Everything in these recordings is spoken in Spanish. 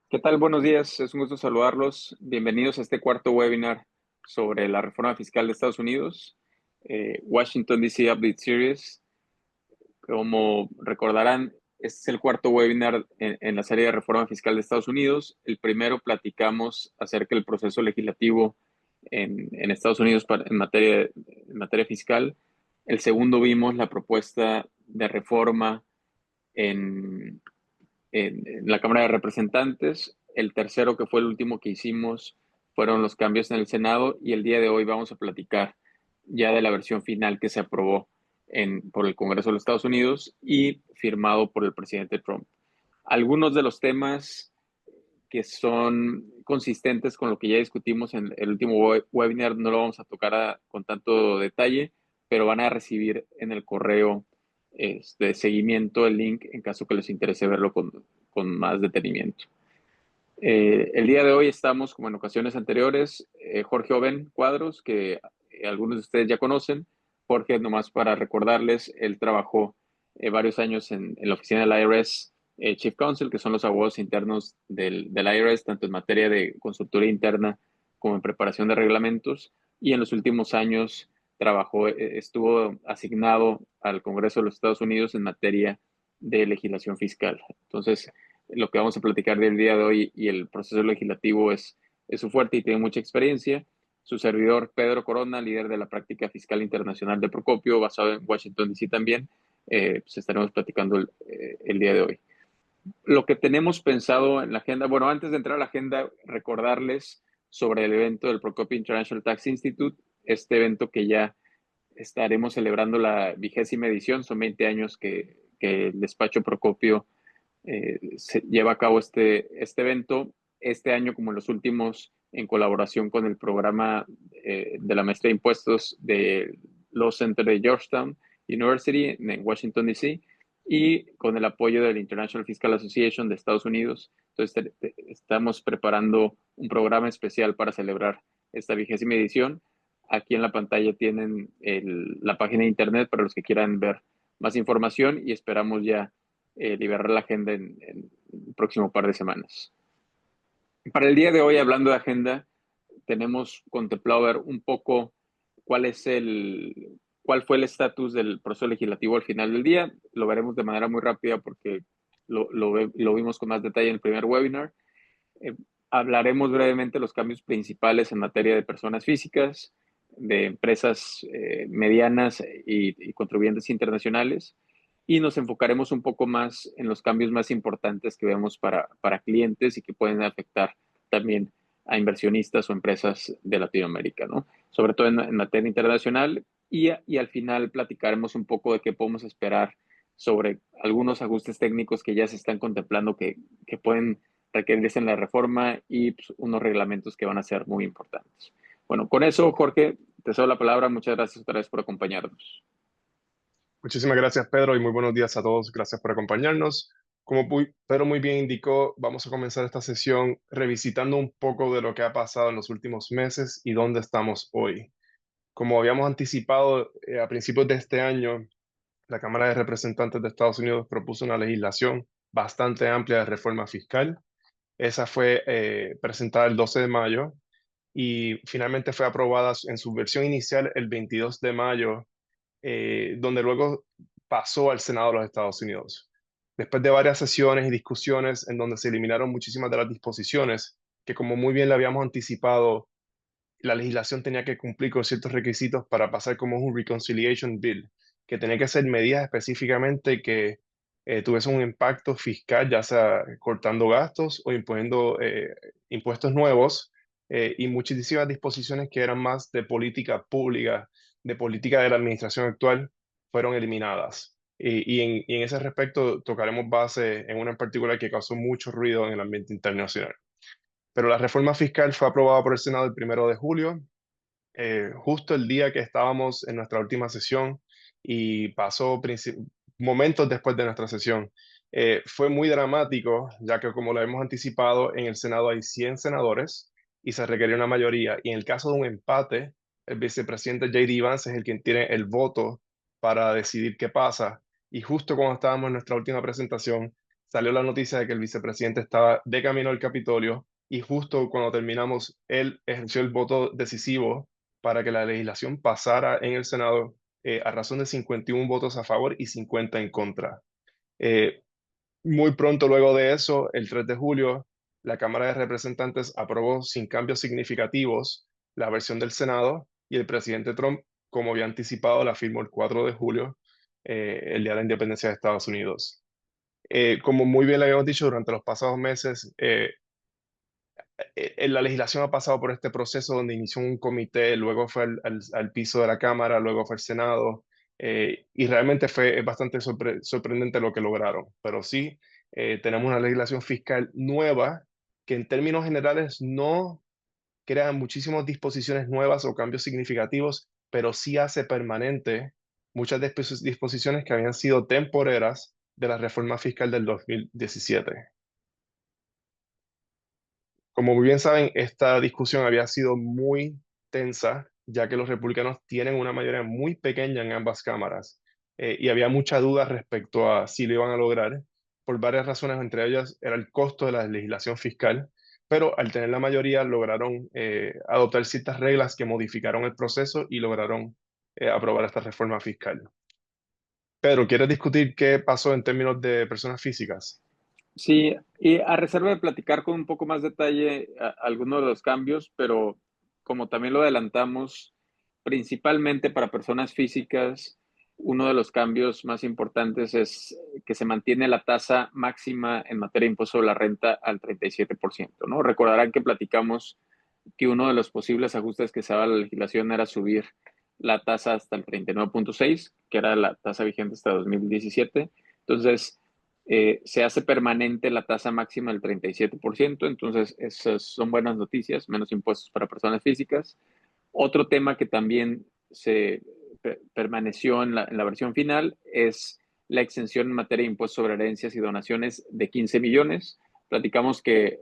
¿Qué tal? Buenos días, es un gusto saludarlos. Bienvenidos a este cuarto webinar sobre la reforma fiscal de Estados Unidos, Washington DC Update Series. Como recordarán, este es el cuarto webinar en la serie de reforma fiscal de Estados Unidos. El primero platicamos acerca del proceso legislativo en Estados Unidos en materia fiscal. El segundo vimos la propuesta de reforma en en la Cámara de Representantes. El tercero, que fue el último que hicimos, fueron los cambios en el Senado y el día de hoy vamos a platicar ya de la versión final que se aprobó por el Congreso de los Estados Unidos y firmado por el presidente Trump. Algunos de los temas que son consistentes con lo que ya discutimos en el último webinar no lo vamos a tocar con tanto detalle, pero van a recibir en el correo de seguimiento el link en caso que les interese verlo con más detenimiento. El día de hoy estamos, como en ocasiones anteriores, Jorge Oven Cuadros, que algunos de ustedes ya conocen. Jorge, nomás para recordarles, él trabajó varios años en la oficina del IRS Chief Counsel, que son los abogados internos del IRS, tanto en materia de consultoría interna como en preparación de reglamentos. Y en los últimos años estuvo asignado al Congreso de los Estados Unidos en materia de legislación fiscal. Entonces, lo que vamos a platicar del día de hoy y el proceso legislativo es su fuerte y tiene mucha experiencia. Su servidor, Pedro Corona, líder de la práctica fiscal internacional de Procopio, basado en Washington, D.C. también, pues estaremos platicando el día de hoy. Lo que tenemos pensado en la agenda, bueno, antes de entrar a la agenda, recordarles sobre el evento del Procopio International Tax Institute, este evento que ya estaremos celebrando la 20ª edición, son 20 años que el despacho Procopio se lleva a cabo este evento, este año como en los últimos, en colaboración con el programa de la maestría de impuestos de Law Center de Georgetown University en Washington, D.C., y con el apoyo del International Fiscal Association de Estados Unidos. Entonces, estamos preparando un programa especial para celebrar esta 20ª edición. Aquí en la pantalla tienen la página de internet para los que quieran ver más información y esperamos ya liberar la agenda en el próximo par de semanas. Para el día de hoy, hablando de agenda, tenemos contemplado ver un poco cuál fue el estatus del proceso legislativo al final del día. Lo veremos de manera muy rápida porque lo vimos con más detalle en el primer webinar. Eh, Hablaremos brevemente de los cambios principales en materia de personas físicas, de empresas medianas y contribuyentes internacionales, y nos enfocaremos un poco más en los cambios más importantes que vemos para clientes y que pueden afectar también a inversionistas o empresas de Latinoamérica, ¿no? Sobre todo en materia internacional, y al final platicaremos un poco de qué podemos esperar sobre algunos ajustes técnicos que ya se están contemplando que pueden requerirse en la reforma y pues, unos reglamentos que van a ser muy importantes. Bueno, con eso, Jorge, te cedo la palabra. Muchas gracias otra vez por acompañarnos. Muchísimas gracias, Pedro, y muy buenos días a todos. Gracias por acompañarnos. Como Pedro muy bien indicó, vamos a comenzar esta sesión revisitando un poco de lo que ha pasado en los últimos meses y dónde estamos hoy. Como habíamos anticipado, a principios de este año, la Cámara de Representantes de Estados Unidos propuso una legislación bastante amplia de reforma fiscal. Esa fue presentada el 12 de mayo y finalmente fue aprobada en su versión inicial el 22 de mayo, donde luego pasó al Senado de los Estados Unidos. Después de varias sesiones y discusiones en donde se eliminaron muchísimas de las disposiciones, que como muy bien le habíamos anticipado, la legislación tenía que cumplir con ciertos requisitos para pasar como un Reconciliation Bill, que tenía que ser medidas específicamente que tuviesen un impacto fiscal, ya sea cortando gastos o imponiendo impuestos nuevos, y muchísimas disposiciones que eran más de política pública, de política de la administración actual, fueron eliminadas. Y en ese respecto tocaremos base en una en particular que causó mucho ruido en el ambiente internacional. Pero la reforma fiscal fue aprobada por el Senado el 1 de julio, justo el día que estábamos en nuestra última sesión, y pasó momentos después de nuestra sesión. Fue muy dramático, ya que como lo hemos anticipado, en el Senado hay 100 senadores y se requería una mayoría. Y en el caso de un empate, el vicepresidente J.D. Vance es el quien tiene el voto para decidir qué pasa. Y justo cuando estábamos en nuestra última presentación, salió la noticia de que el vicepresidente estaba de camino al Capitolio y justo cuando terminamos, él ejerció el voto decisivo para que la legislación pasara en el Senado a razón de 51 votos a favor y 50 en contra. Eh, Muy pronto luego de eso, el 3 de julio, la Cámara de Representantes aprobó sin cambios significativos la versión del Senado y el presidente Trump, como había anticipado, la firmó el 4 de julio, el Día de la Independencia de Estados Unidos. Como muy bien le habíamos dicho durante los pasados meses, la legislación ha pasado por este proceso donde inició un comité, luego fue al piso de la Cámara, luego fue al Senado, y realmente es bastante sorprendente lo que lograron. Pero sí, tenemos una legislación fiscal nueva que en términos generales no crea muchísimas disposiciones nuevas o cambios significativos, pero sí hace permanente muchas disposiciones que habían sido temporeras de la reforma fiscal del 2017. Como muy bien saben, esta discusión había sido muy tensa, ya que los republicanos tienen una mayoría muy pequeña en ambas cámaras, y había mucha duda respecto a si lo iban a lograr, por varias razones, entre ellas era el costo de la legislación fiscal, pero al tener la mayoría lograron adoptar ciertas reglas que modificaron el proceso y lograron aprobar esta reforma fiscal. Pedro, ¿quieres discutir qué pasó en términos de personas físicas? Sí, y a reserva de platicar con un poco más detalle algunos de los cambios, pero como también lo adelantamos, principalmente para personas físicas, uno de los cambios más importantes es que se mantiene la tasa máxima en materia de impuesto sobre la renta al 37%, ¿no? Recordarán que platicamos que uno de los posibles ajustes que se daba a la legislación era subir la tasa hasta el 39.6, que era la tasa vigente hasta 2017. Entonces, se hace permanente la tasa máxima del 37%, entonces esas son buenas noticias, menos impuestos para personas físicas. Otro tema que también se permaneció en la versión final es la exención en materia de impuestos sobre herencias y donaciones de 15 millones. Platicamos que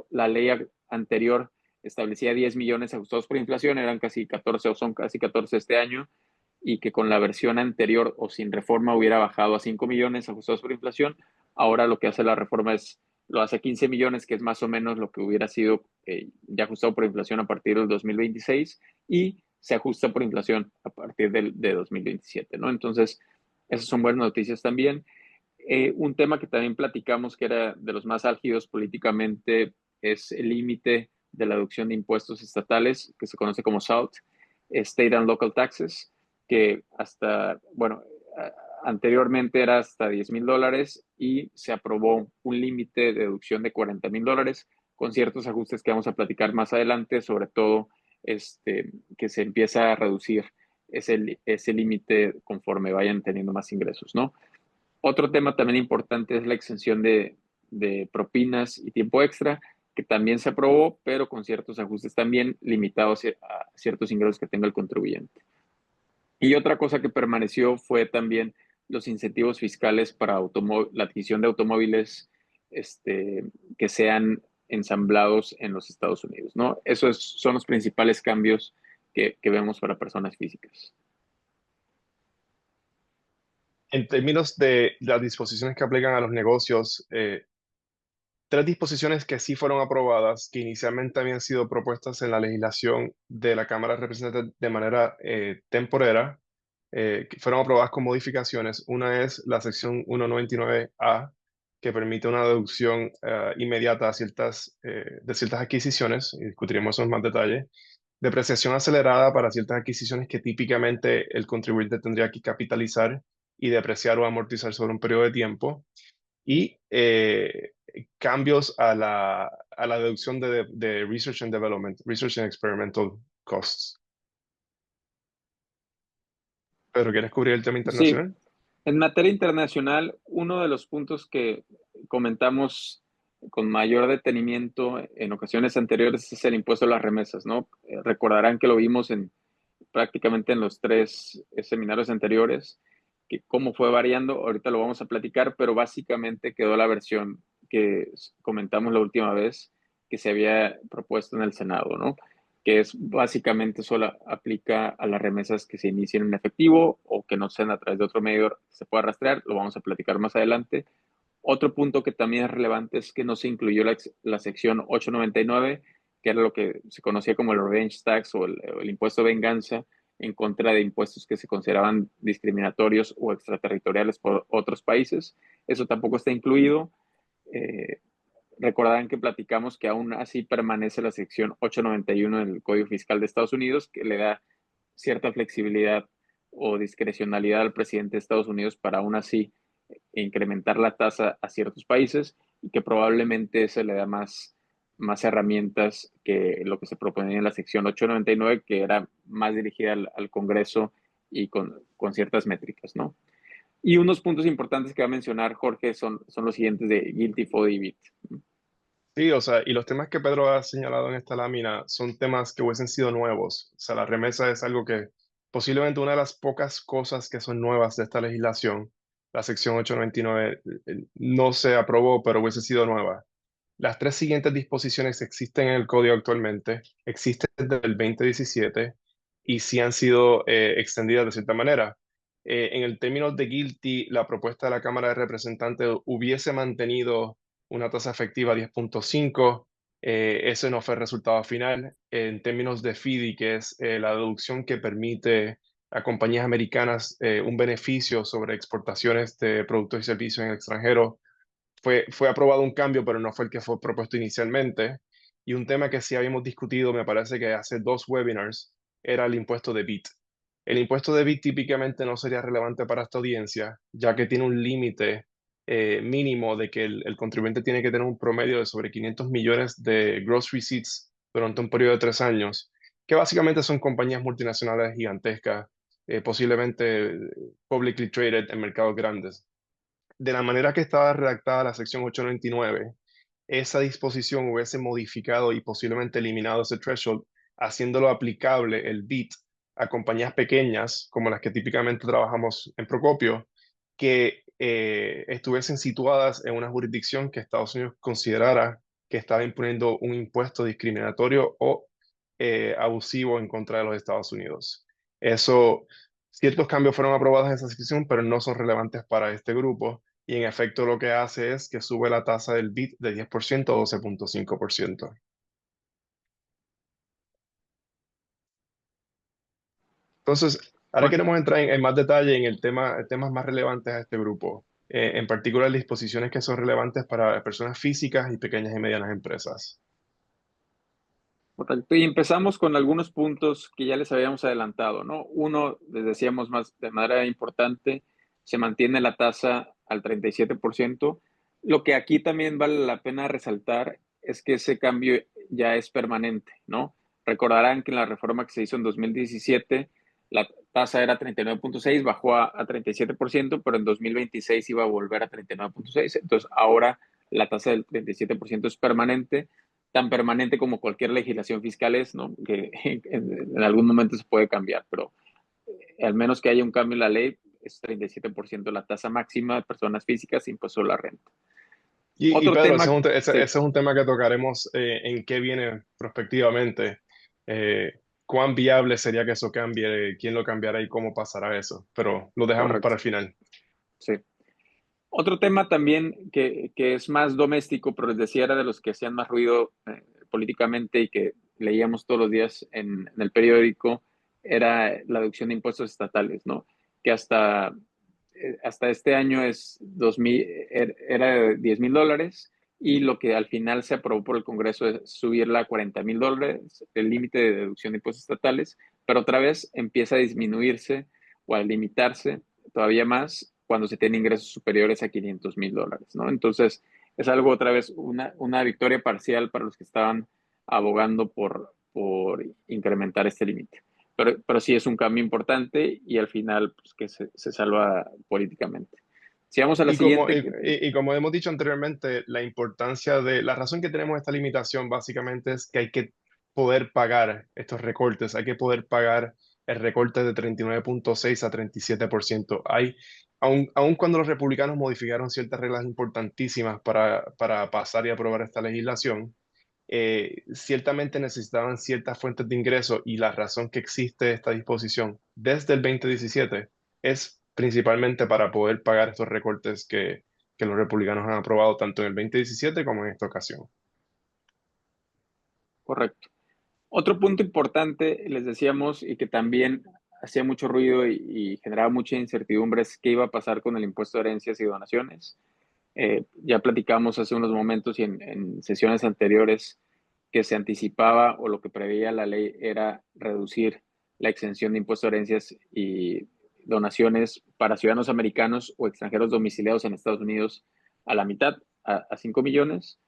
la ley anterior establecía 10 millones ajustados por inflación, eran casi 14 o son casi 14 este año, y que con la versión anterior o sin reforma hubiera bajado a 5 millones ajustados por inflación. Ahora lo que hace la reforma es, lo hace a 15 millones, que es más o menos lo que hubiera sido ya ajustado por inflación a partir del 2026, y se ajusta por inflación a partir de 2027, ¿no? Entonces, esas son buenas noticias también. Un tema que también platicamos que era de los más álgidos políticamente es el límite de la deducción de impuestos estatales, que se conoce como SALT, State and Local Taxes, que hasta, bueno, anteriormente era hasta $10,000 y se aprobó un límite de deducción de $40,000 con ciertos ajustes que vamos a platicar más adelante, sobre todo que se empieza a reducir ese límite conforme vayan teniendo más ingresos, ¿no? Otro tema también importante es la exención de propinas y tiempo extra, que también se aprobó, pero con ciertos ajustes también limitados a ciertos ingresos que tenga el contribuyente. Y otra cosa que permaneció fue también los incentivos fiscales para la adquisición de automóviles que sean ensamblados en los Estados Unidos, ¿no? Son los principales cambios que vemos para personas físicas. En términos de las disposiciones que aplican a los negocios, tres disposiciones que sí fueron aprobadas, que inicialmente habían sido propuestas en la legislación de la Cámara de Representantes de manera temporera, que fueron aprobadas con modificaciones. Una es la sección 199A, que permite una deducción inmediata de ciertas adquisiciones, y discutiremos eso en más detalle. Depreciación acelerada para ciertas adquisiciones que típicamente el contribuyente tendría que capitalizar y depreciar o amortizar sobre un periodo de tiempo. Y cambios a la deducción de Research and Development, Research and Experimental Costs. ¿Pero quieres cubrir el tema Sí, internacional? en materia internacional, uno de los puntos que comentamos con mayor detenimiento en ocasiones anteriores es el impuesto a las remesas, ¿no? Recordarán que lo vimos prácticamente en los tres seminarios anteriores, que cómo fue variando, ahorita lo vamos a platicar, pero básicamente quedó la versión que comentamos la última vez que se había propuesto en el Senado, ¿no? Que es básicamente solo aplica a las remesas que se inicien en efectivo o que no sean a través de otro medio que se pueda rastrear, lo vamos a platicar más adelante, Otro punto que también es relevante es que no se incluyó la sección 899, que era lo que se conocía como el revenge tax o el impuesto de venganza en contra de impuestos que se consideraban discriminatorios o extraterritoriales por otros países. Eso tampoco está incluido. Eh, Recordarán que platicamos que aún así permanece la sección 891 del Código Fiscal de Estados Unidos, que le da cierta flexibilidad o discrecionalidad al presidente de Estados Unidos para aún así incrementar la tasa a ciertos países y que probablemente se le da más herramientas que lo que se proponía en la sección 899, que era más dirigida al Congreso y con ciertas métricas, ¿no? Y unos puntos importantes que va a mencionar Jorge son los siguientes de Guilty, FODI y BIT. Sí, o sea, y los temas que Pedro ha señalado en esta lámina son temas que hubiesen sido nuevos. O sea, la remesa es algo que posiblemente una de las pocas cosas que son nuevas de esta legislación. La sección 899 no se aprobó, pero hubiese sido nueva. Las tres siguientes disposiciones existen en el código actualmente, existen desde el 2017 y sí han sido extendidas de cierta manera. En el término de guilty, la propuesta de la Cámara de Representantes hubiese mantenido una tasa efectiva 10.5. Ese no fue el resultado final. En términos de FDII, que es la deducción que permite a compañías americanas un beneficio sobre exportaciones de productos y servicios en el extranjero, fue aprobado un cambio, pero no fue el que fue propuesto inicialmente. Y un tema que sí habíamos discutido, me parece que hace dos webinars, era el impuesto de BIT. El impuesto de BIT típicamente no sería relevante para esta audiencia, ya que tiene un límite mínimo de que el contribuyente tiene que tener un promedio de sobre 500 millones de gross receipts durante un periodo de 3 años, que básicamente son compañías multinacionales gigantescas, posiblemente publicly traded en mercados grandes. De la manera que estaba redactada la sección 899, esa disposición hubiese modificado y posiblemente eliminado ese threshold, haciéndolo aplicable el BIT a compañías pequeñas, como las que típicamente trabajamos en Procopio, que estuviesen situadas en una jurisdicción que Estados Unidos considerara que estaba imponiendo un impuesto discriminatorio o abusivo en contra de los Estados Unidos. Eso, ciertos cambios fueron aprobados en esa sección, pero no son relevantes para este grupo. Y en efecto lo que hace es que sube la tasa del BIT de 10% a 12.5%. Entonces, ahora Bueno, queremos entrar en más detalle en el tema, temas más relevantes a este grupo, en particular disposiciones que son relevantes para personas físicas y pequeñas y medianas empresas. correcto. Y empezamos con algunos puntos que ya les habíamos adelantado, ¿no? Uno, les decíamos más de manera importante, se mantiene la tasa al 37%. Lo que aquí también vale la pena resaltar es que ese cambio ya es permanente, ¿no? Recordarán que en la reforma que se hizo en 2017, la tasa era 39.6, bajó a 37%, pero en 2026 iba a volver a 39.6. Entonces, ahora la tasa del 37% es permanente, tan permanente como cualquier legislación fiscal es, ¿no? Que en algún momento se puede cambiar, pero al menos que haya un cambio en la ley, es 37% la tasa máxima de personas físicas sin impuesto a la renta. Y Otro Pedro, tema, ese sí, es un tema que tocaremos en qué viene prospectivamente. ¿Cuán viable sería que eso cambie? ¿Quién lo cambiará y cómo pasará eso? Pero lo dejamos para correcto, el final. sí. Otro tema también que es más doméstico, pero les decía era de los que hacían más ruido políticamente y que leíamos todos los días en el periódico, era la deducción de impuestos estatales, ¿no? Que hasta este año es 2000, era de $10,000 y lo que al final se aprobó por el Congreso es subirla a $40,000, el límite de deducción de impuestos estatales, pero otra vez empieza a disminuirse o a limitarse todavía más cuando se tienen ingresos superiores a $500,000, ¿no? Entonces, es algo otra vez, una victoria parcial para los que estaban abogando por incrementar este límite. Pero sí es un cambio importante y al final pues, que se salva políticamente. Si vamos a la Y como, siguiente, y como hemos dicho anteriormente, la importancia la razón que tenemos esta limitación básicamente es que hay que poder pagar estos recortes, hay que poder pagar el recorte de 39.6 a 37%. Aun cuando los republicanos modificaron ciertas reglas importantísimas para pasar y aprobar esta legislación, ciertamente necesitaban ciertas fuentes de ingreso y la razón que existe esta disposición desde el 2017 es principalmente para poder pagar estos recortes que que los republicanos han aprobado tanto en el 2017 como en esta ocasión. Correcto. Otro punto importante, les decíamos, y que también hacía mucho ruido y generaba mucha incertidumbre, es qué iba a pasar con el impuesto de herencias y donaciones. Ya platicamos hace unos momentos y en sesiones anteriores que se anticipaba o lo que preveía la ley era reducir la exención de impuesto de herencias y donaciones para ciudadanos americanos o extranjeros domiciliados en Estados Unidos a la mitad, a 5 millones,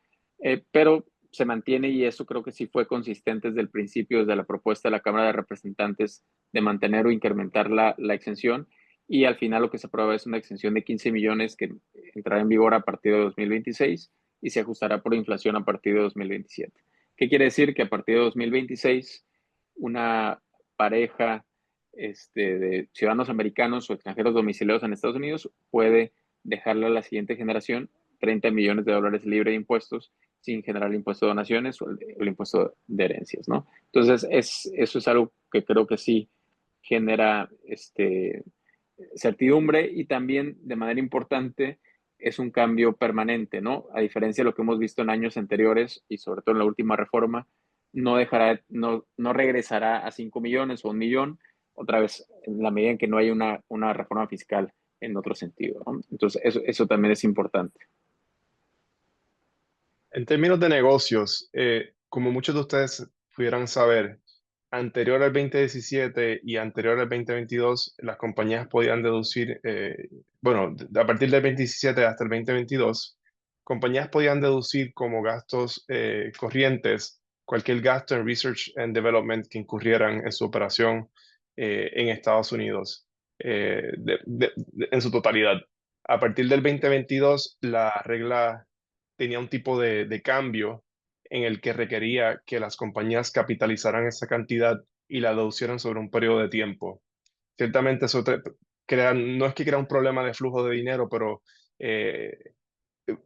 pero se mantiene y eso creo que sí fue consistente desde el principio, desde la propuesta de la Cámara de Representantes de mantener o incrementar la exención y al final lo que se aprueba es una exención de 15 millones que entrará en vigor a partir de 2026 y se ajustará por inflación a partir de 2027. ¿Qué quiere decir? Que a partir de 2026 una pareja de ciudadanos americanos o extranjeros domiciliados en Estados Unidos puede dejarle a la siguiente generación 30 millones de dólares libre de impuestos sin generar el impuesto de donaciones o el impuesto de herencias, ¿no? Entonces, eso es algo que creo que sí genera certidumbre y también de manera importante es un cambio permanente, ¿no? A diferencia de lo que hemos visto en años anteriores y sobre todo en la última reforma, no regresará a 5 millones o 1 millón, otra vez, en la medida en que no hay una reforma fiscal en otro sentido, ¿no? Entonces, eso también es importante. En términos de negocios, como muchos de ustedes pudieran saber, anterior al 2017 y anterior al 2022, las compañías podían deducir, bueno, a partir del 2017 hasta el 2022, compañías podían deducir como gastos corrientes cualquier gasto en research and development que incurrieran en su operación en Estados Unidos, en su totalidad. A partir del 2022, la regla tenía un tipo de cambio en el que requería que las compañías capitalizaran esa cantidad y la deducieran sobre un periodo de tiempo. Ciertamente no es que crea un problema de flujo de dinero, pero eh,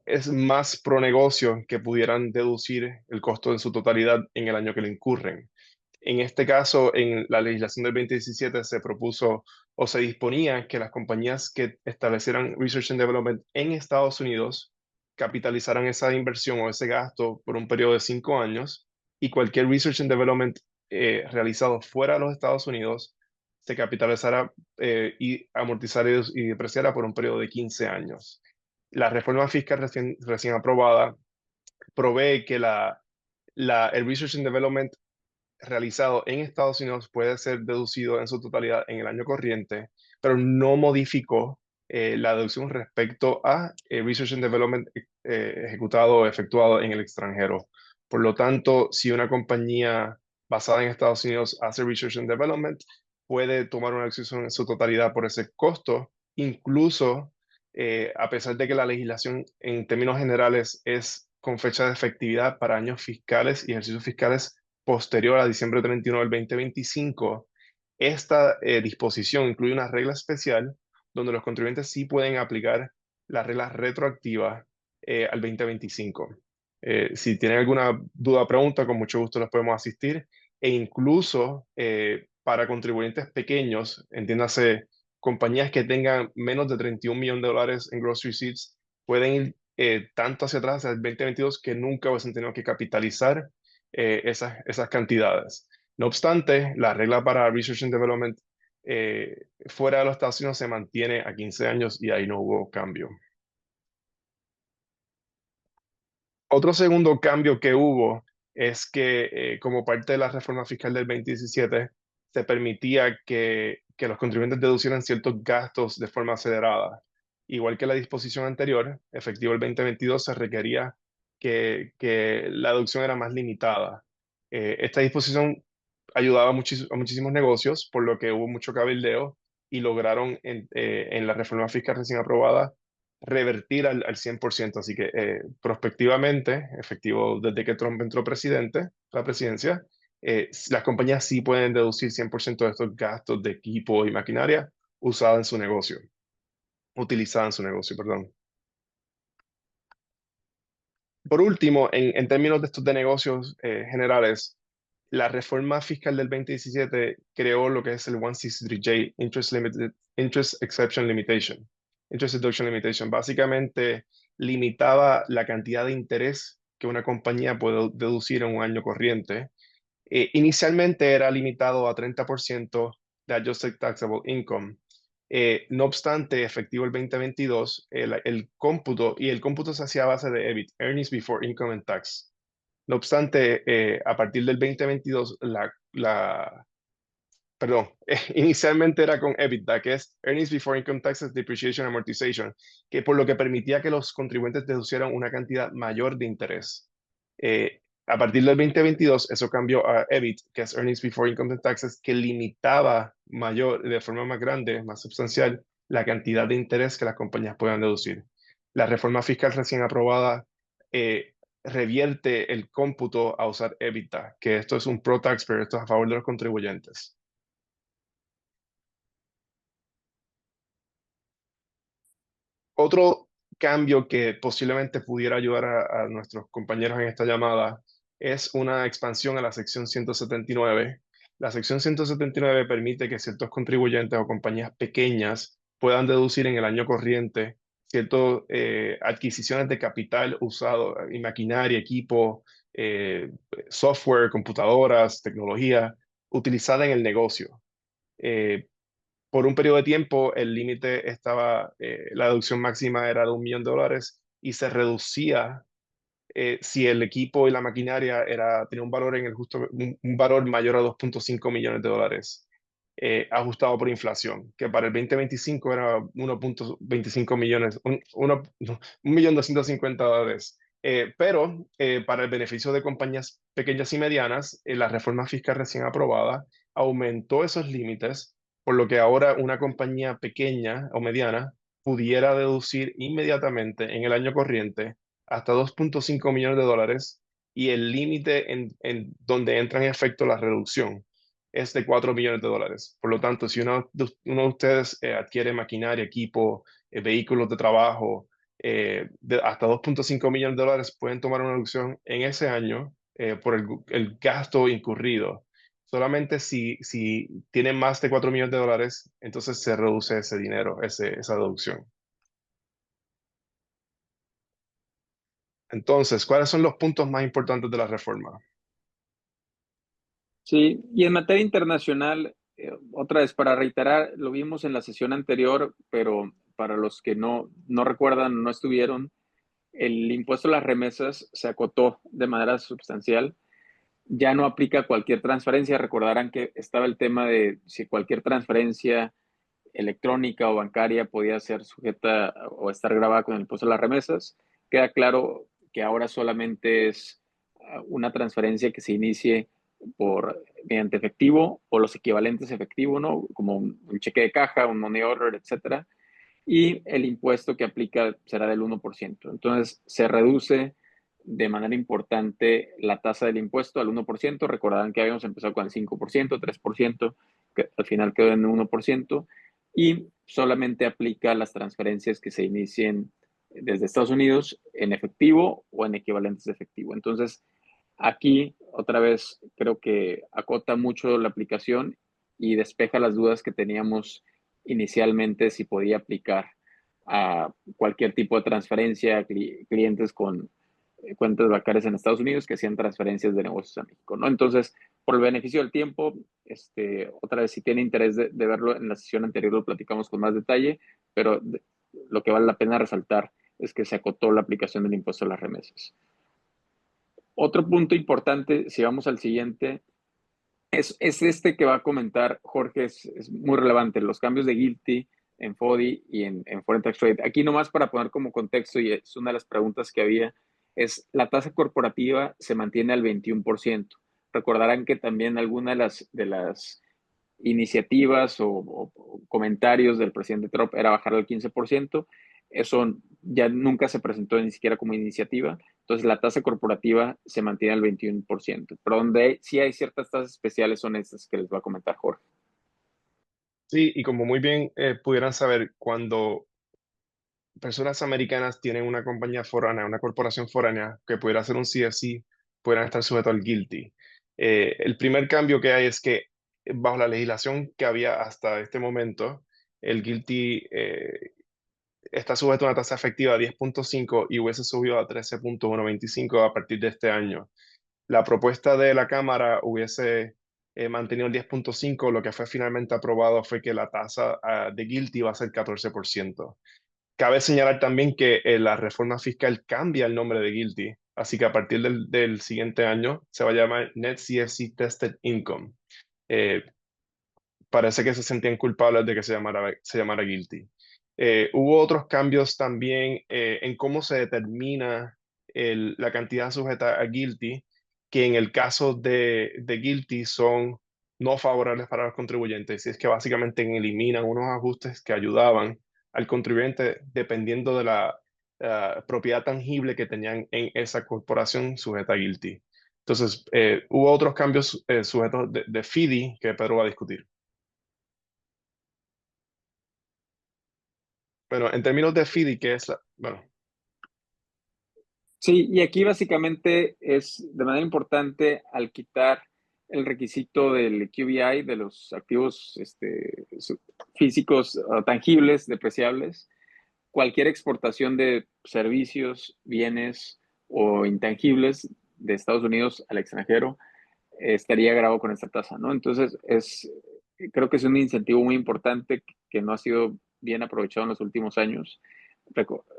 es más pro negocio que pudieran deducir el costo en su totalidad en el año que le incurren. En este caso, en la legislación del 2017 se propuso o se disponía que las compañías que establecieran Research and Development en Estados Unidos capitalizaran esa inversión o ese gasto por un periodo de 5 años y cualquier Research and Development realizado fuera de los Estados Unidos se capitalizara y amortizara y depreciara por un periodo de 15 años. La reforma fiscal recién aprobada provee que el Research and Development realizado en Estados Unidos puede ser deducido en su totalidad en el año corriente, pero no modificó la deducción respecto a Research and Development ejecutado o efectuado en el extranjero. Por lo tanto, si una compañía basada en Estados Unidos hace Research and Development, puede tomar una decisión en su totalidad por ese costo, incluso a pesar de que la legislación en términos generales es con fecha de efectividad para años fiscales y ejercicios fiscales posterior a diciembre 31 del 2025, esta disposición incluye una regla especial donde los contribuyentes sí pueden aplicar la regla retroactiva al 2025. Si tienen alguna duda o pregunta, con mucho gusto les podemos asistir e incluso para contribuyentes pequeños, entiéndase compañías que tengan menos de 31 millones de dólares en gross receipts, pueden ir tanto hacia atrás, hacia el 2022, que nunca hubiesen tenido que capitalizar esas cantidades. No obstante, la regla para Research and Development fuera de los Estados Unidos se mantiene a 15 años y ahí no hubo cambio. Otro segundo cambio que hubo es que como parte de la reforma fiscal del 2017 se permitía que los contribuyentes deducieran ciertos gastos de forma acelerada. Igual que la disposición anterior, efectivo el 2022, se requería que la deducción era más limitada. Esta disposición ayudaba a muchísimos negocios, por lo que hubo mucho cabildeo y lograron en la reforma fiscal recién aprobada revertir al 100%. Así que prospectivamente, efectivo desde que Trump entró presidente, la presidencia, las compañías sí pueden deducir 100% de estos gastos de equipo y maquinaria usada en su negocio, utilizada en su negocio, perdón. Por último, en términos de estos de negocios generales, la reforma fiscal del 2017 creó lo que es el 163J, Interest Exception Limitation, Interest Deduction Limitation. Básicamente, limitaba la cantidad de interés que una compañía puede deducir en un año corriente. Inicialmente era limitado a 30% de Adjusted Taxable Income. No obstante, efectivo el 2022, el cómputo se hacía a base de EBIT, Earnings Before Income and Tax. No obstante, a partir del 2022, perdón, inicialmente era con EBITDA, que es Earnings Before Income Taxes, Depreciation, Amortization, que por lo que permitía que los contribuyentes deducieran una cantidad mayor de interés. A partir del 2022, eso cambió a EBIT, que es Earnings Before Income Taxes, que limitaba de forma más grande, más sustancial, la cantidad de interés que las compañías puedan deducir. La reforma fiscal recién aprobada revierte el cómputo a usar EBITDA, que esto es un pro-taxpayer, esto es a favor de los contribuyentes. Otro cambio que posiblemente pudiera ayudar a nuestros compañeros en esta llamada es una expansión a la sección 179. La sección 179 permite que ciertos contribuyentes o compañías pequeñas puedan deducir en el año corriente ciertas adquisiciones de capital usado y maquinaria, equipo, software, computadoras, tecnología utilizada en el negocio. Eh, por un periodo de tiempo, el límite estaba, la deducción máxima era de $1 millón y se reducía si el equipo y la maquinaria tenía un valor un valor mayor a $2.5 millones, ajustado por inflación, que para el 2025 era 1.25 millones, no, 1.250.000 dólares. Pero para el beneficio de compañías pequeñas y medianas, la reforma fiscal recién aprobada aumentó esos límites, por lo que ahora una compañía pequeña o mediana pudiera deducir inmediatamente en el año corriente hasta $2.5 millones y el límite en donde entra en efecto la reducción es de $4 millones. Por lo tanto, si uno de ustedes adquiere maquinaria, equipo, vehículos de trabajo, hasta $2.5 millones, pueden tomar una reducción en ese año por el gasto incurrido. Solamente si tienen más de $4 millones, entonces se reduce ese dinero, esa deducción. Entonces, ¿cuáles son los puntos más importantes de la reforma? Sí, y en materia internacional, otra vez para reiterar, lo vimos en la sesión anterior, pero para los que no recuerdan, no estuvieron, el impuesto a las remesas se acotó de manera sustancial. Ya no aplica a cualquier transferencia. Recordarán que estaba el tema de si cualquier transferencia electrónica o bancaria podía ser sujeta o estar grabada con el impuesto a las remesas. Queda claro que ahora solamente es una transferencia que se inicie mediante efectivo o los equivalentes efectivo, ¿no? Como un cheque de caja, un money order, etcétera. Y el impuesto que aplica será del 1%. Entonces, se reduce de manera importante la tasa del impuesto al 1%. Recordarán que habíamos empezado con el 5%, 3%, que al final quedó en 1%, y solamente aplica las transferencias que se inicien desde Estados Unidos en efectivo o en equivalentes de efectivo. Entonces, aquí otra vez creo que acota mucho la aplicación y despeja las dudas que teníamos inicialmente si podía aplicar a cualquier tipo de transferencia a clientes con cuentas bancarias en Estados Unidos que hacían transferencias de negocios a México, ¿no? Entonces, por el beneficio del tiempo, otra vez, si tiene interés de verlo, en la sesión anterior lo platicamos con más detalle, pero lo que vale la pena resaltar es que se acotó la aplicación del impuesto a las remesas. Otro punto importante, si vamos al siguiente, es este que va a comentar Jorge, es muy relevante, los cambios de GILTI en FODI y en Foreign Tax Rate. Aquí nomás para poner como contexto, y es una de las preguntas que había, es la tasa corporativa se mantiene al 21%. Recordarán que también alguna de las iniciativas o comentarios del presidente Trump era bajar al 15%. Eso ya nunca se presentó ni siquiera como iniciativa. Entonces la tasa corporativa se mantiene al 21%. Pero donde sí hay ciertas tasas especiales son estas que les va a comentar Jorge. Sí, y como muy bien pudieran saber, cuando personas americanas tienen una compañía foránea, una corporación foránea que pudiera ser un CFC, pudieran estar sujetos al GILTI. El primer cambio que hay es que bajo la legislación que había hasta este momento, el GILTI está sujeto a una tasa efectiva de 10.5 y hubiese subido a 13.125 a partir de este año. La propuesta de la Cámara hubiese mantenido el 10.5, lo que fue finalmente aprobado fue que la tasa de GILTI va a ser 14%. Cabe señalar también que la reforma fiscal cambia el nombre de GILTI, así que a partir del siguiente año se va a llamar Net CFC Tested Income. Eh, Parece que se sentían culpables de que se llamara guilty. Hubo otros cambios también en cómo se determina la cantidad sujeta a guilty, que en el caso de guilty son no favorables para los contribuyentes, y es que básicamente eliminan unos ajustes que ayudaban al contribuyente dependiendo de la propiedad tangible que tenían en esa corporación sujeta a guilty. Entonces, hubo otros cambios sujetos de FIDI que Pedro va a discutir. Bueno, en términos de FIDI, que es bueno, Sí, y aquí básicamente es de manera importante al quitar el requisito del QBI, de los activos físicos tangibles, depreciables, cualquier exportación de servicios, bienes o intangibles de Estados Unidos al extranjero estaría grabado con esta tasa, ¿no? Entonces, creo que es un incentivo muy importante que no ha sido bien aprovechado en los últimos años.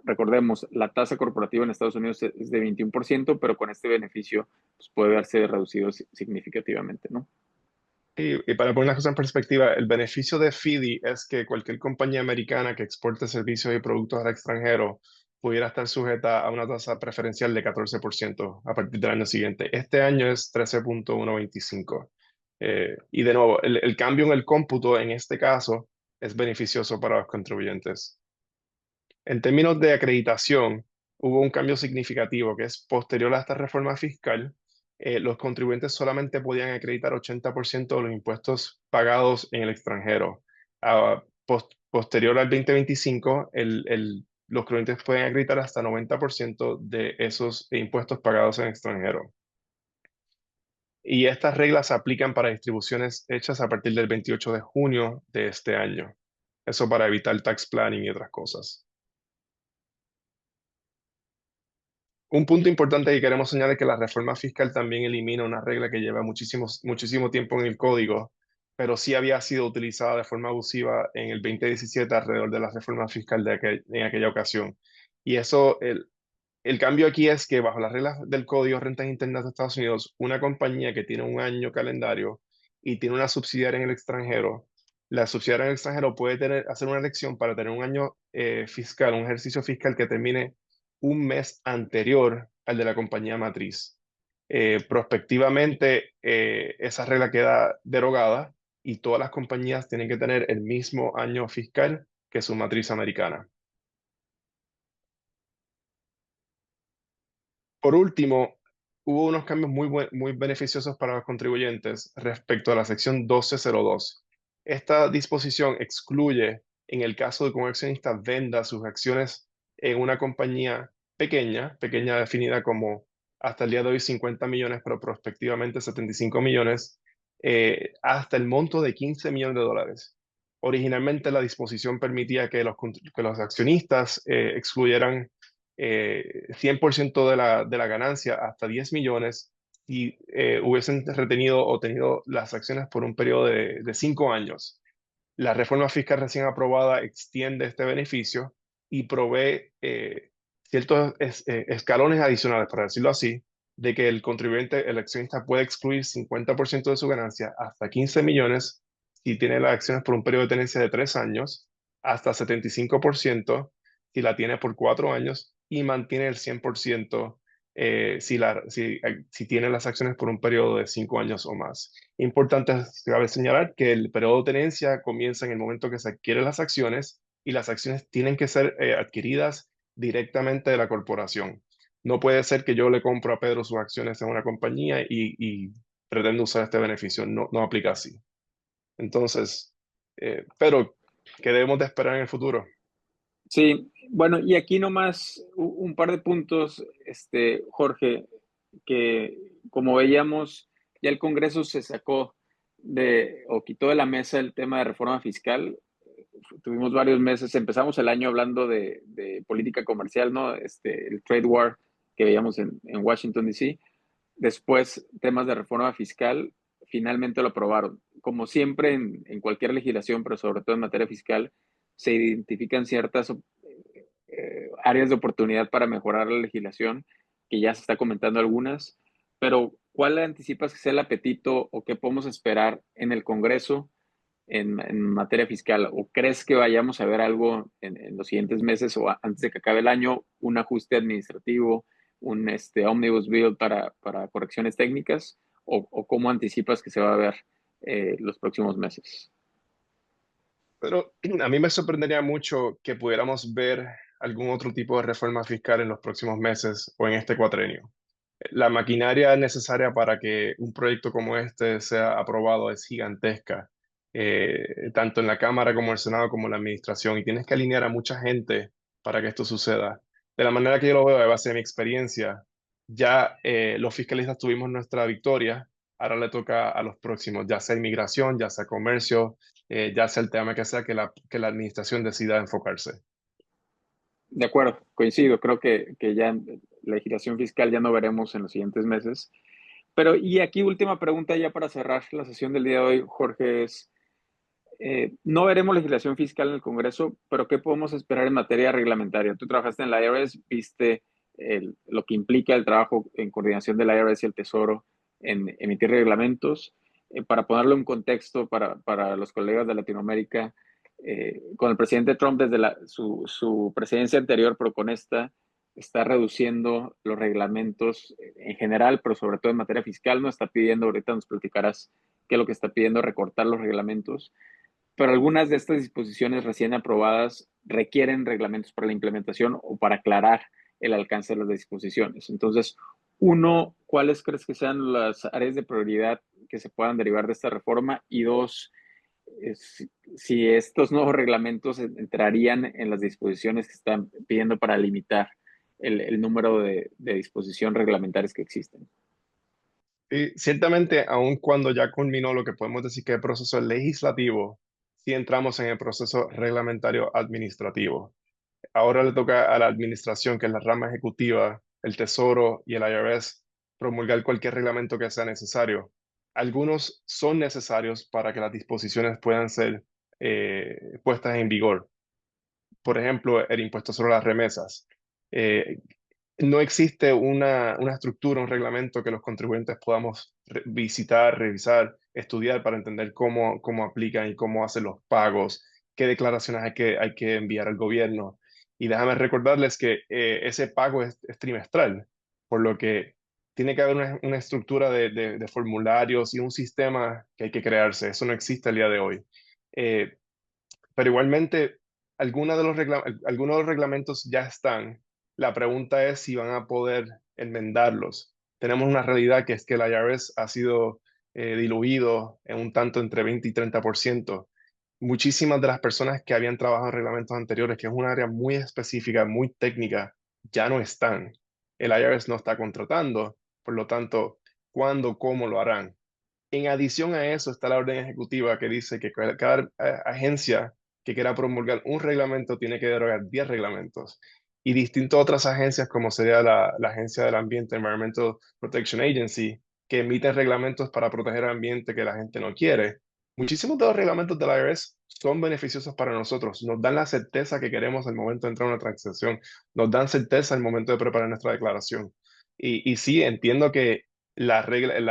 Recordemos, la tasa corporativa en Estados Unidos es de 21%, pero con este beneficio pues, puede verse reducido significativamente, ¿no? y para poner las cosas en perspectiva, el beneficio de FIDI es que cualquier compañía americana que exporte servicios y productos al extranjero pudiera estar sujeta a una tasa preferencial de 14% a partir del año siguiente. Este año es 13.125. Y de nuevo, el cambio en el cómputo en este caso es beneficioso para los contribuyentes. En términos de acreditación, hubo un cambio significativo que es posterior a esta reforma fiscal. Los contribuyentes solamente podían acreditar 80% de los impuestos pagados en el extranjero. Posterior al 2025, los contribuyentes pueden acreditar hasta 90% de esos impuestos pagados en el extranjero. Y estas reglas se aplican para distribuciones hechas a partir del 28 de junio de este año. Eso para evitar tax planning y otras cosas. Un punto importante que queremos señalar es que la reforma fiscal también elimina una regla que lleva muchísimo tiempo en el código, pero sí había sido utilizada de forma abusiva en el 2017 alrededor de la reforma fiscal en aquella ocasión. Y eso, el cambio aquí es que bajo las reglas del Código de Rentas Internas de Estados Unidos, una compañía que tiene un año calendario y tiene una subsidiaria en el extranjero, la subsidiaria en el extranjero puede hacer una elección para tener un año fiscal, un ejercicio fiscal que termine un mes anterior al de la compañía matriz. Prospectivamente, esa regla queda derogada y todas las compañías tienen que tener el mismo año fiscal que su matriz americana. Por último, hubo unos cambios muy beneficiosos para los contribuyentes respecto a la sección 1202. Esta disposición excluye, en el caso de que un accionista venda sus acciones en una compañía pequeña, pequeña definida como hasta el día de hoy 50 millones, pero prospectivamente 75 millones, hasta el monto de 15 millones de dólares. Originalmente la disposición permitía que los accionistas excluyeran 100% de la ganancia, hasta 10 millones, si hubiesen retenido o tenido las acciones por un periodo de 5 años. La reforma fiscal recién aprobada extiende este beneficio y provee ciertos escalones adicionales, para decirlo así, de que el contribuyente, el accionista puede excluir 50% de su ganancia, hasta 15 millones, si tiene las acciones por un periodo de tenencia de 3 años, hasta 75% si la tiene por 4 años y mantiene el 100% si tiene las acciones por un periodo de 5 años o más. Importante cabe señalar que el periodo de tenencia comienza en el momento que se adquieren las acciones y las acciones tienen que ser adquiridas directamente de la corporación. No puede ser que yo le compro a Pedro sus acciones en una compañía y pretendo usar este beneficio. No, no aplica así. Entonces, pero, ¿qué debemos de esperar en el futuro? Sí, bueno, y aquí nomás un par de puntos, Jorge, que como veíamos, ya el Congreso se sacó o quitó de la mesa el tema de reforma fiscal. tuvimos varios meses, empezamos el año hablando de política comercial, ¿no? El trade war que veíamos en Washington, D.C. Después, temas de reforma fiscal, finalmente lo aprobaron. Como siempre en cualquier legislación, pero sobre todo en materia fiscal, se identifican ciertas áreas de oportunidad para mejorar la legislación, que ya se está comentando algunas, pero ¿cuál anticipas que sea el apetito o qué podemos esperar en el Congreso en materia fiscal? ¿O crees que vayamos a ver algo en los siguientes meses o antes de que acabe el año, un ajuste administrativo, un omnibus bill para correcciones técnicas? ¿O cómo anticipas que se va a ver los próximos meses? Pero a mí me sorprendería mucho que pudiéramos ver algún otro tipo de reforma fiscal en los próximos meses o en este cuatrenio. La maquinaria necesaria para que un proyecto como este sea aprobado es gigantesca, tanto en la Cámara como en el Senado como en la Administración, y tienes que alinear a mucha gente para que esto suceda. De la manera que yo lo veo, de base de mi experiencia, ya los fiscalistas tuvimos nuestra victoria, ahora le toca a los próximos, ya sea inmigración, ya sea comercio, ya sea el tema que sea que la Administración decida enfocarse. De acuerdo, coincido. Creo que ya legislación fiscal ya no veremos en los siguientes meses. Pero, y aquí última pregunta ya para cerrar la sesión del día de hoy, Jorge, es, no veremos legislación fiscal en el Congreso, pero ¿qué podemos esperar en materia reglamentaria? Tú trabajaste en la IRS, viste lo que implica el trabajo en coordinación de la IRS y el Tesoro en emitir reglamentos. Para ponerlo en contexto para los colegas de Latinoamérica, con el presidente Trump desde su presidencia anterior, pero con esta, está reduciendo los reglamentos en general, pero sobre todo en materia fiscal, no está pidiendo, ahorita nos platicarás qué es lo que está pidiendo, recortar los reglamentos, pero algunas de estas disposiciones recién aprobadas requieren reglamentos para la implementación o para aclarar el alcance de las disposiciones. Entonces, uno, ¿cuáles crees que sean las áreas de prioridad que se puedan derivar de esta reforma? Y dos, si estos nuevos reglamentos entrarían en las disposiciones que están pidiendo para limitar el número de disposiciones reglamentarias que existen. Y ciertamente, aun cuando ya culminó lo que podemos decir que es el proceso legislativo, sí entramos en el proceso reglamentario administrativo. Ahora le toca a la administración, que es la rama ejecutiva, el Tesoro y el IRS, promulgar cualquier reglamento que sea necesario. Algunos son necesarios para que las disposiciones puedan ser puestas en vigor. Por ejemplo, el impuesto sobre las remesas. Eh, no existe una estructura, un reglamento que los contribuyentes podamos visitar, revisar, estudiar para entender cómo aplican y cómo hacen los pagos, qué declaraciones hay que enviar al gobierno. Y déjame recordarles que ese pago es trimestral, por lo que tiene que haber una estructura de formularios y un sistema que hay que crearse. Eso no existe el día de hoy. Eh, pero igualmente, algunos de los reglamentos ya están. La pregunta es si van a poder enmendarlos. Tenemos una realidad que es que el IRS ha sido diluido en un tanto entre 20 y 30%. Muchísimas de las personas que habían trabajado en reglamentos anteriores, que es un área muy específica, muy técnica, ya no están. El IRS no está contratando, por lo tanto, ¿cuándo, cómo lo harán? En adición a eso está la orden ejecutiva que dice que cada agencia que quiera promulgar un reglamento tiene que derogar 10 reglamentos. Y distinto a otras agencias como sería la Agencia del Ambiente, Environmental Protection Agency, que emiten reglamentos para proteger el ambiente que la gente no quiere. Muchísimos de los reglamentos de la IRS son beneficiosos para nosotros. Nos dan la certeza que queremos al momento de entrar a una transacción. Nos dan certeza al momento de preparar nuestra declaración. Y sí, entiendo que la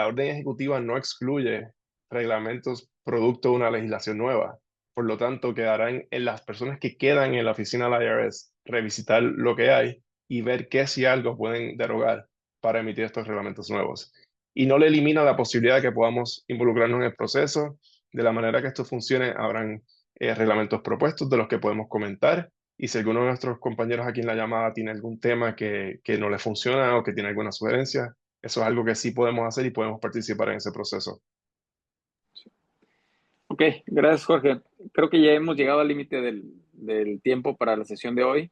orden ejecutiva no excluye reglamentos producto de una legislación nueva. Por lo tanto, quedarán en las personas que quedan en la oficina de la IRS revisitar lo que hay y ver qué si algo pueden derogar para emitir estos reglamentos nuevos. Y no le elimina la posibilidad de que podamos involucrarnos en el proceso. De la manera que esto funcione, habrán reglamentos propuestos de los que podemos comentar. Y si alguno de nuestros compañeros aquí en la llamada tiene algún tema que no le funciona o que tiene alguna sugerencia, eso es algo que sí podemos hacer y podemos participar en ese proceso. Ok, gracias Jorge. Creo que ya hemos llegado al límite del tiempo para la sesión de hoy.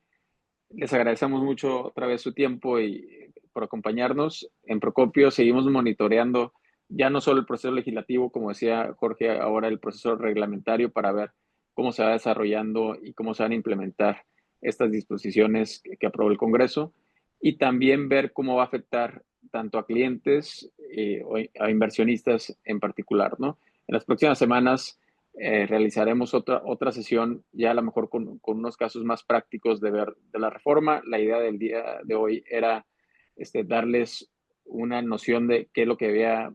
Les agradecemos mucho otra vez su tiempo y por acompañarnos. En Procopio seguimos monitoreando ya no solo el proceso legislativo, como decía Jorge, ahora el proceso reglamentario para ver cómo se va desarrollando y cómo se van a implementar estas disposiciones que aprobó el Congreso, y también ver cómo va a afectar tanto a clientes o a inversionistas en particular, ¿no? En las próximas semanas realizaremos otra sesión, ya a lo mejor con unos casos más prácticos de ver de la reforma. La idea del día de hoy era darles una noción de qué es lo que había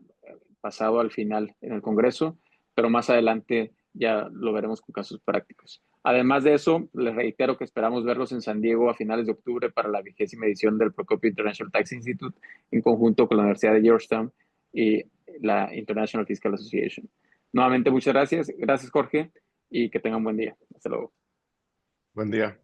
pasado al final en el Congreso, pero más adelante ya lo veremos con casos prácticos. Además de eso, les reitero que esperamos verlos en San Diego a finales de octubre para la 20ª edición del Procopio International Tax Institute, en conjunto con la Universidad de Georgetown y la International Fiscal Association. Nuevamente, muchas gracias. Gracias, Jorge, y que tengan buen día. Hasta luego. Buen día.